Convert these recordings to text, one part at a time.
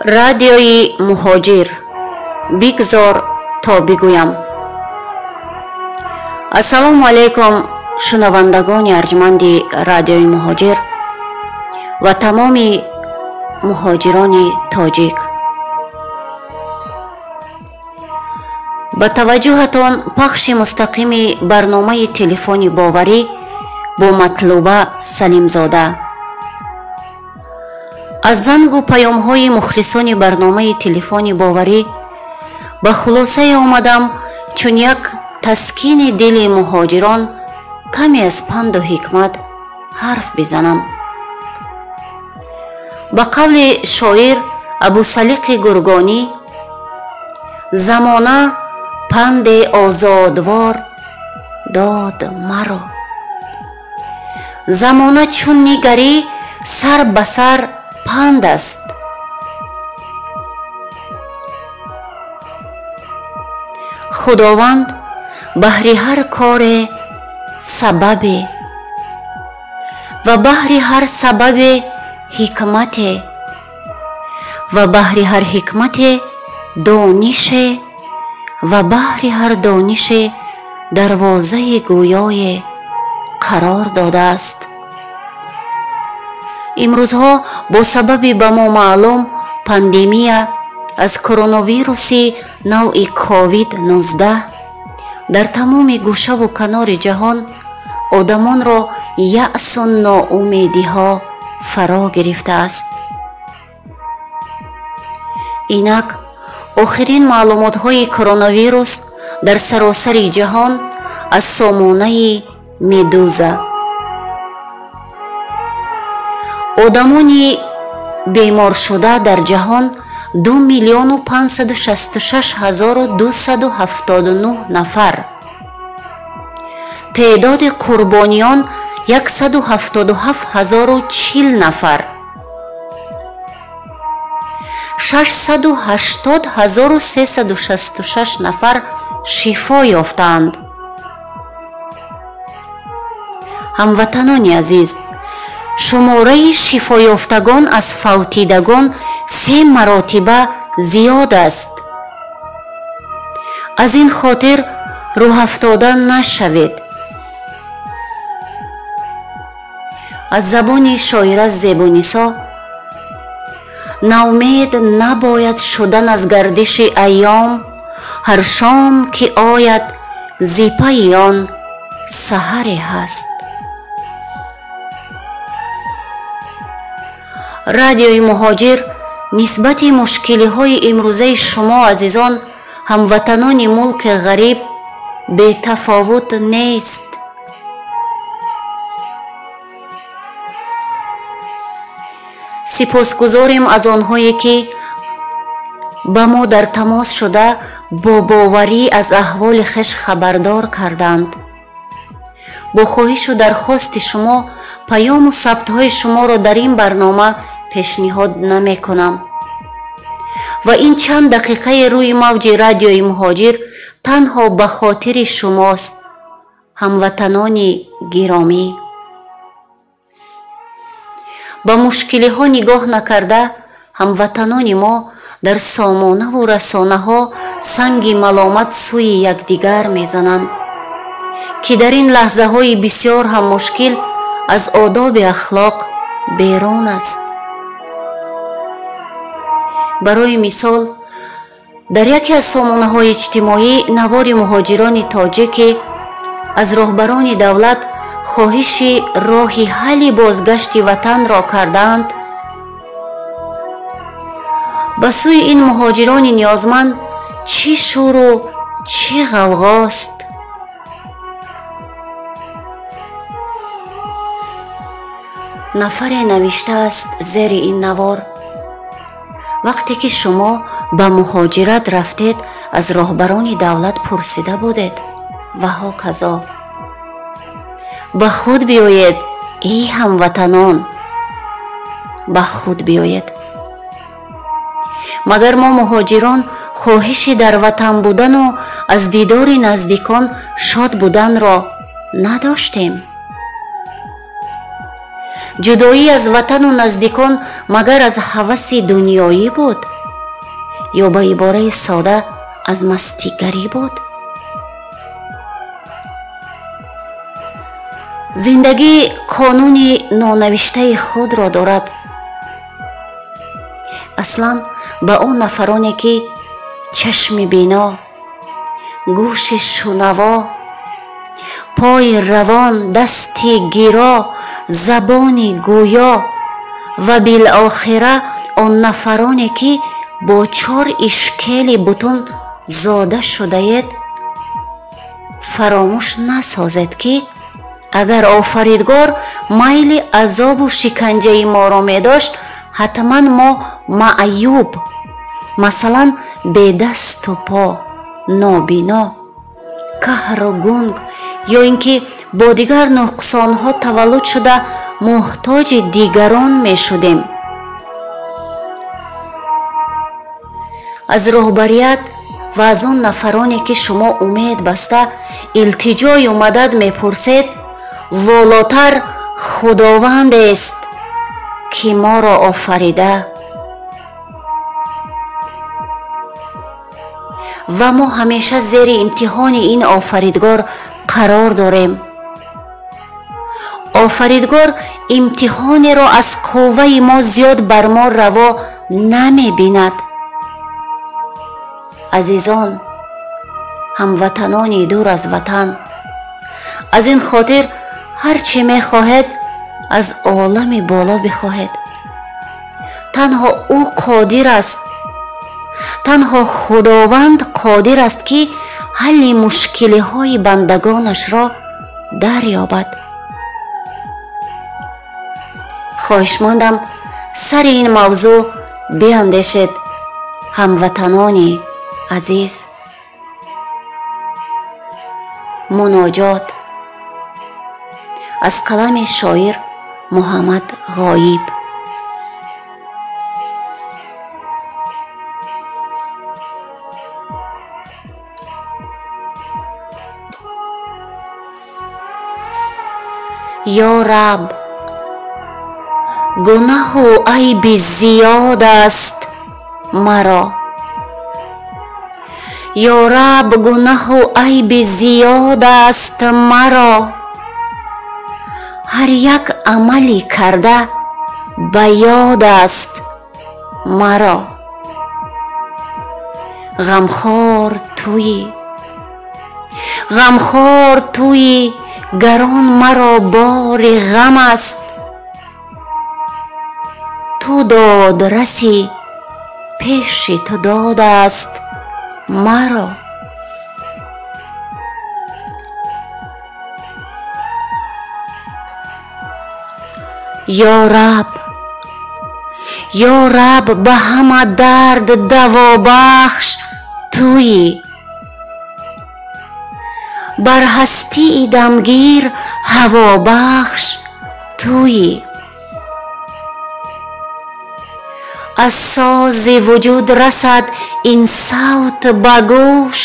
радиои муҳоҷир бигзор то бигӯям. ассалому алайкум шунавандагони арҷманди радиои муҳоҷир ва тамоми муҳоҷирони тоҷик. ба таваҷҷӯҳатон пахши мустақими барномаи телефони боварӣ бо матлуба Салимзода. аз зангу паёмҳои мухлисони барномаи телефони боварӣ ба хулосае омадам, чун як таскини дили муҳоҷирон каме аз панду ҳикмат ҳарф бизанам. ба қавли шоир Абусалиқи Гургонӣ, замона панде озодвор дод маро. замона чун нигарӣ сар ба сар панд аст. худованд баҳри ҳар коре сабабе ва баҳри ҳар сабабе ҳикмате ва баҳри ҳар ҳикмате донише ва баҳри ҳар донише дарвозаи гӯёе қарор додааст. имрӯзҳо бо сабаби ба мо маълум пандемия аз коронавируси навъи COVID-19 дар тамоми гӯшаву канори ҷаҳон одамонро яъсу ноумедиҳо фаро гирифтааст. инак охирин маълумотҳои коронавирус дар саросари ҷаҳон аз сомонаи медуза. одамони беморшуда дар ҷаҳон 2,566,279 нафар. теъдоди қурбониён 177,040 нафар. 680,366 нафар шифо ёфтаанд. ҳамватанони азиз, шумораи шифоёфтагон аз фавтидагон 3 маротиба зиёд аст. аз ин хотир рӯҳафтода нашавед. аз забони шоира Зебунисо: наумед набояд шудан аз гардиши айём, ҳар шом ки ояд зипаи он саҳаре ҳаст. радиои муҳоҷир нисбати мушкилиҳои имрӯзаи шумо азизон ҳамватанони мулки ғариб бетафовут нест. сипосгузорем аз онҳое ки ба мо дар тамос шуда бо боварӣ аз аҳволи хеш хабардор карданд. бо хоҳишу дархости шумо паёму сабтҳои шуморо дар ин барнома пешниҳод намекунам ва ин чанд дақиқаи рӯи мавҷи радиои муҳоҷир танҳо ба хотири шумост, ҳамватанони гиромӣ. ба мушкилиҳо нигоҳ накарда ҳамватанони мо дар сомонаву расонаҳо санги маломат сӯи якдигар мезананд, ки дар ин лаҳзаҳои бисёр ҳам мушкил аз одоби ахлоқ берун аст. барои мисол, дар яке аз сомонаҳои иҷтимоӣ навори муҳоҷирони тоҷикӣ аз роҳбарони давлат хоҳиши роҳи ҳалли бозгашти ватанро кардаанд. ба сӯи ин муҳоҷирони ниёзманд чӣ шӯру чӣ ғавғост. нафаре навиштааст зери ин навор: вақте ки шумо ба муҳоҷират рафтед, аз роҳбарони давлат пурсида будед ва ҳоказо. ба худ биёед эй ҳамватанон, ба худ биёед. магар мо муҳоҷирон хоҳиши дар ватан будану аз дидори наздикон шод буданро надоштем? ҷудоӣ аз ватану наздикон магар аз ҳаваси дунёӣ буд? ё ба ибораи сода аз мастигарӣ буд? зиндагӣ қонуни нонавиштаи худро дорад. аслан ба он нафароне ки чашми бино, гӯши шунаво, пои равон, дасти гиро, забони гӯё ва билохира он нафароне ки бо 4 ишкели бутун зода шудаед, фаромӯш насозед ки агар офаридгор майли азобу шиканҷаи моро медошт, ҳатман мо маъюб, масалан бедасту по, нобино, каҳру гунг ё ин ки бо дигар нуқсонҳо таваллуд шуда муҳтоҷи дигарон мешудем. аз роҳбарият ва аз он нафароне ки шумо умед баста илтиҷою мадад мепурсед, волотар худовандест ки моро офарида ва мо ҳамеша зери имтиҳони ин офаридгор қарор дорем. офаридгор имтиҳонеро аз қувваи мо зиёд бар мо раво намебинад. азизон, ҳамватанони дур аз ватан, аз ин хотир ҳар чӣ мехоҳед аз олами боло бихоҳед. танҳо ӯ қодир аст, танҳо худованд қодир аст ки ҳалли мушкилиҳои бандагонашро дарёбад. хоҳишмандам сари ин мавзӯъ биандешед, ҳамватанони азиз. муноҷот аз қалами шоир муҳаммад ғоиб. ё раб, гунаҳу айби зиёд аст маро. ё раб, гунаҳу айби зиёд аст маро. ҳар як амали карда ба ёд аст маро. ғамхор туи, ғамхор туи, гарон маро бори ғам аст. ту додраси, пеши ту дод аст маро. ё раб, ё раб, ба ҳама дард давобахш туи. бар ҳастии дамгир ҳавобахш туи. аз сози вуҷуд расад ин савт ба гӯш,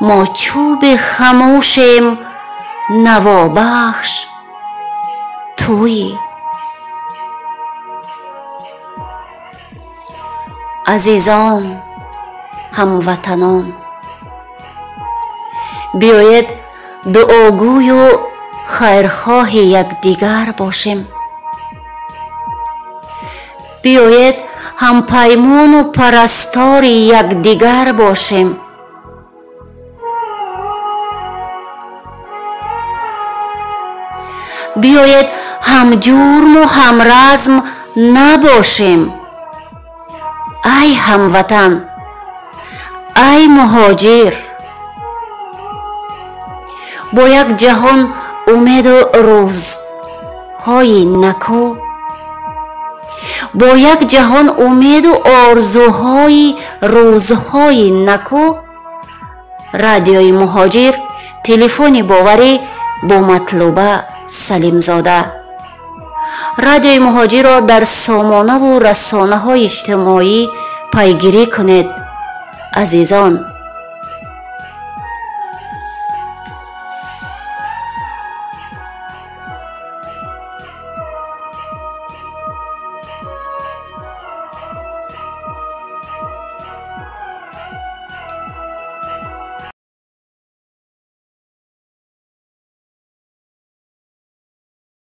мо чӯби хамӯшем навобахш туи. азизон, ҳамватанон, биёед дуогӯю хайрхоҳи якдигар бошем. биёед ҳампаймону парастори якдигар бошем. биёед ҳамҷурму ҳамразм набошем. ай ҳамватан, ай муҳоҷир, бо як ҷаҳон умеду рӯзҳои накӯ, бо як ҷаҳон умеду орзуҳои рӯзҳои накӯ, радиои муҳоҷир, телефони боварӣ бо матлуба Салимзода. радиои муҳоҷирро дар сомонаву расонаҳои иҷтимоӣ пайгирӣ кунед. азизон,